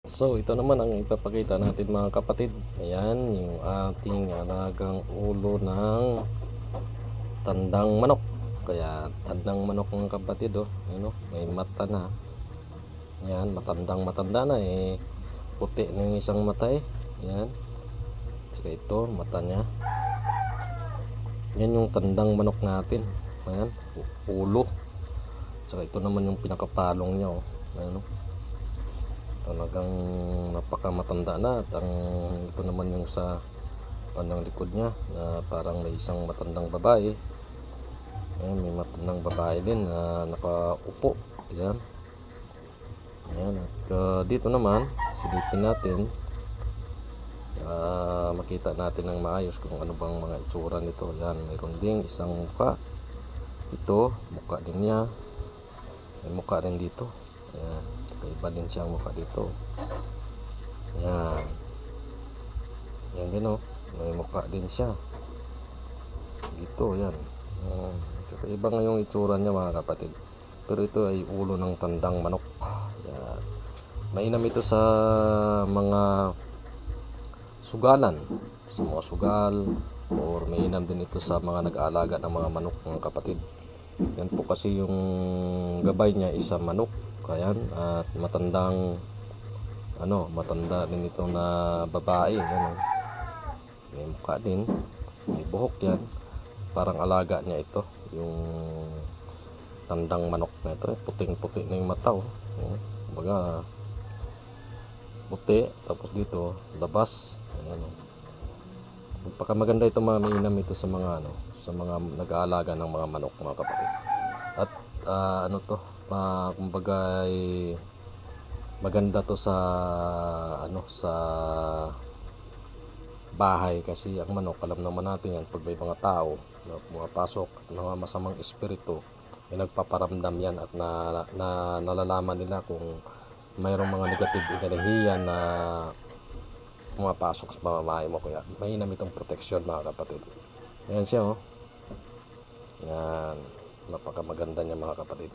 So ito naman ang ipapakita natin mga kapatid. Ayan yung ating alagang ulo ng tandang manok. Kaya tandang manok mga kapatid, oh. Ayan, oh, may mata na. Ayan, matanda na eh. Puti na yung isang mata eh. Ayan. Saka ito mata niya. Yan yung tandang manok natin. Ayan, ulo. Saka ito naman yung pinakapalong niya, oh. Ayan, oh. Talagang napakamatanda na. At ito naman yung sa bandang likod niya na parang may isang matandang babae. Ayan, may matandang babae din na nakaupo. Ayan. Ayan. At dito naman silipin natin, makita natin ng maayos kung ano bang mga itsura nito. Ayan, mayroon ding isang muka. Ito, muka din niya. May muka rin dito. Ayan, iba din siyang muka dito. Ayan. Ayan din, oh. May muka din siya dito. Ayan. Iba nga yung itsura niya mga kapatid. Pero ito ay ulo ng tandang manok. Ayan. Mainam ito sa mga sugalan, sa mga sugal, or mainam din ito sa mga nag-aalaga ng mga manok mga kapatid. Yan po kasi yung gabay niya isa manok. Ayan, at matandang matanda din ito na babae. Ayan, may mukha din, may buhok yan. Parang alaga niya ito, yung tandang manok na ito. Puting-puti na yung mata, oh. Kumbaga puti, tapos dito labas. Ayan, oh. Maganda ito, mainam ito sa mga sa mga nag-aalaga ng mga manok mga kapatid. At kumbaga maganda to sa sa bahay, kasi ang manok, alam naman natin yan, pag may mga tao na pumapasok at mga masamang espiritu, may nagpaparamdam yan at nalalaman nila kung mayroong mga negative enerhiya na pumapasok sa pamamahay mo. Kaya mainam itong proteksyon mga kapatid. Ayan siya, oh. Yan, napakamaganda niya mga kapatid.